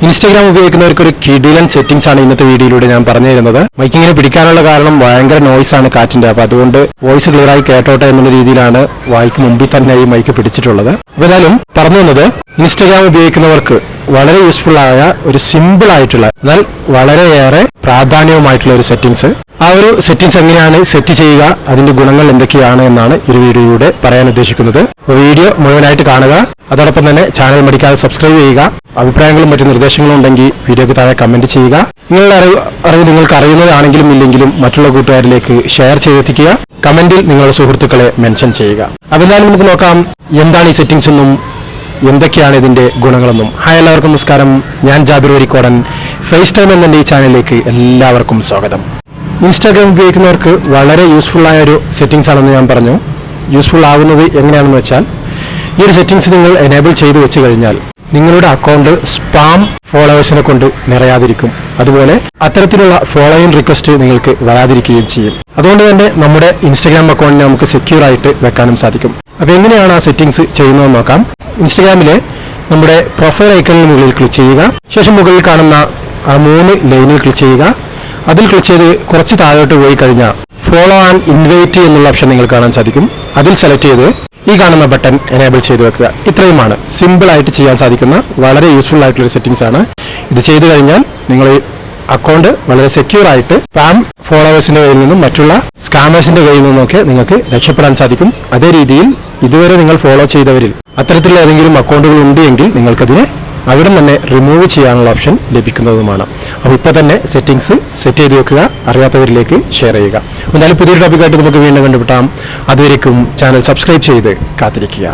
Instagram ഉപയോഗിക്കുന്നവർക്ക് ഒരു കിടിലൻ സെറ്റിംഗ്സ് ആണ് ഇന്നത്തെ വീഡിയോയിലൂടെ ഞാൻ പറഞ്ഞു തരുന്നത്. മൈക്കിങ്ങനെ പിടിക്കാനുള്ള കാരണം ഭയങ്കര നോയ്സ് ആണ് കാറ്റിന്റെ. അപ്പൊ അതുകൊണ്ട് വോയിസ് ക്ലിയർ ആയി കേട്ടോട്ടെ എന്നുള്ള രീതിയിലാണ് വായിക്ക് മുമ്പിൽ തന്നെ ഈ മൈക്ക് പിടിച്ചിട്ടുള്ളത്. അപ്പൊ ഏതായാലും പറഞ്ഞു വന്നത്, ഇൻസ്റ്റാഗ്രാം ഉപയോഗിക്കുന്നവർക്ക് വളരെ യൂസ്ഫുൾ ആയ ഒരു സിമ്പിൾ ആയിട്ടുള്ള എന്നാൽ വളരെയേറെ പ്രാധാന്യവുമായിട്ടുള്ള ഒരു സെറ്റിംഗ്സ്. ആ ഒരു സെറ്റിംഗ്സ് എങ്ങനെയാണ് സെറ്റ് ചെയ്യുക, അതിന്റെ ഗുണങ്ങൾ എന്തൊക്കെയാണ് എന്നാണ് ഈ വീഡിയോയിലൂടെ പറയാൻ ഉദ്ദേശിക്കുന്നത്. വീഡിയോ മുഴുവനായിട്ട് കാണുക. അതോടൊപ്പം തന്നെ ചാനൽ മടിക്കാതെ സബ്സ്ക്രൈബ് ചെയ്യുക. അഭിപ്രായങ്ങളും മറ്റു നിർദ്ദേശങ്ങളും ഉണ്ടെങ്കിൽ വീഡിയോക്ക് താഴെ കമന്റ് ചെയ്യുക. നിങ്ങളുടെ അറിവ് നിങ്ങൾക്ക് അറിയുന്നതാണെങ്കിലും ഇല്ലെങ്കിലും മറ്റുള്ള കൂട്ടുകാരിലേക്ക് ഷെയർ ചെയ്തെത്തിക്കുക. കമന്റിൽ നിങ്ങളുടെ സുഹൃത്തുക്കളെ മെൻഷൻ ചെയ്യുക. അപ്പോൾ എന്തായാലും നമുക്ക് നോക്കാം എന്താണ് ഈ സെറ്റിംഗ്സ് എന്നും എന്തൊക്കെയാണ് ഇതിന്റെ ഗുണങ്ങളെന്നും. ഹായ്, എല്ലാവർക്കും നമസ്കാരം. ഞാൻ ജാബിർ വരിക്കോടൻ. ഫേസ് ടൈം എന്ന ഈ ചാനലിലേക്ക് എല്ലാവർക്കും സ്വാഗതം. ഇൻസ്റ്റാഗ്രാം ഉപയോഗിക്കുന്നവർക്ക് വളരെ യൂസ്ഫുൾ ആയ ഒരു സെറ്റിംഗ്സ് ആണെന്ന് ഞാൻ പറഞ്ഞു. യൂസ്ഫുൾ ആകുന്നത് എങ്ങനെയാണെന്ന് വെച്ചാൽ, ഈ ഒരു സെറ്റിംഗ്സ് നിങ്ങൾ എനേബിൾ ചെയ്ത് വെച്ച് കഴിഞ്ഞാൽ നിങ്ങളുടെ അക്കൗണ്ട് സ്പാം ഫോളോവേഴ്സിനെ കൊണ്ട് നിറയാതിരിക്കും. അതുപോലെ അത്തരത്തിലുള്ള ഫോളോയിങ് റിക്വസ്റ്റ് നിങ്ങൾക്ക് വരാതിരിക്കുകയും ചെയ്യും. അതുകൊണ്ട് തന്നെ നമ്മുടെ ഇൻസ്റ്റാഗ്രാം അക്കൗണ്ടിനെ നമുക്ക് സെക്യൂർ ആയിട്ട് വെക്കാനും സാധിക്കും. അപ്പോൾ എങ്ങനെയാണ് ആ സെറ്റിംഗ്സ് ചെയ്യുന്നതെന്ന് നോക്കാം. ഇൻസ്റ്റാഗ്രാമിലെ നമ്മുടെ പ്രൊഫൈൽ ഐക്കണിന് മുകളിൽ ക്ലിക്ക് ചെയ്യുക. ശേഷം മുകളിൽ കാണുന്ന ആ 3 ലൈനിൽ ക്ലിക്ക് ചെയ്യുക. അതിൽ ക്ലിക്ക് ചെയ്ത് കുറച്ച് താഴോട്ട് പോയി കഴിഞ്ഞാൽ ഫോളോ ആൻഡ് ഇൻവൈറ്റ് എന്നുള്ള ഓപ്ഷൻ നിങ്ങൾക്ക് കാണാൻ സാധിക്കും. അതിൽ സെലക്ട് ചെയ്ത് ഈ കാണുന്ന ബട്ടൺ എനേബിൾ ചെയ്ത് വെക്കുക. ഇത്രയുമാണ് സിമ്പിൾ ആയിട്ട് ചെയ്യാൻ സാധിക്കുന്ന വളരെ യൂസ്ഫുൾ ആയിട്ടുള്ള സെറ്റിംഗ്സ് ആണ്. ഇത് ചെയ്തു കഴിഞ്ഞാൽ നിങ്ങൾ അക്കൗണ്ട് വളരെ സെക്യൂർ ആയിട്ട് സ്പാം ഫോളോവേഴ്സിന്റെ കയ്യിൽ നിന്നും മറ്റുള്ള സ്കാമേഴ്സിന്റെ കയ്യിൽ നിന്നൊക്കെ നിങ്ങൾക്ക് രക്ഷപ്പെടാൻ സാധിക്കും. അതേ രീതിയിൽ ഇതുവരെ നിങ്ങൾ ഫോളോ ചെയ്തവരിൽ അത്തരത്തിലുള്ള ഏതെങ്കിലും അക്കൗണ്ടുകൾ ഉണ്ട് എങ്കിൽ നിങ്ങൾക്കതിനെ അവിടെ തന്നെ റിമൂവ് ചെയ്യാനുള്ള ഓപ്ഷൻ ലഭിക്കുന്നതുമാണ്. അപ്പോൾ ഇപ്പോൾ തന്നെ സെറ്റിംഗ്സ് സെറ്റ് ചെയ്ത് വെക്കുക. അറിയാത്തവരിലേക്ക് ഷെയർ ചെയ്യുക. എന്തായാലും പുതിയൊരു ടോപ്പിക്കായിട്ട് നമുക്ക് വീണ്ടും കണ്ടുപിട്ടാം. അതുവരേക്കും ചാനൽ സബ്സ്ക്രൈബ് ചെയ്ത് കാത്തിരിക്കുക.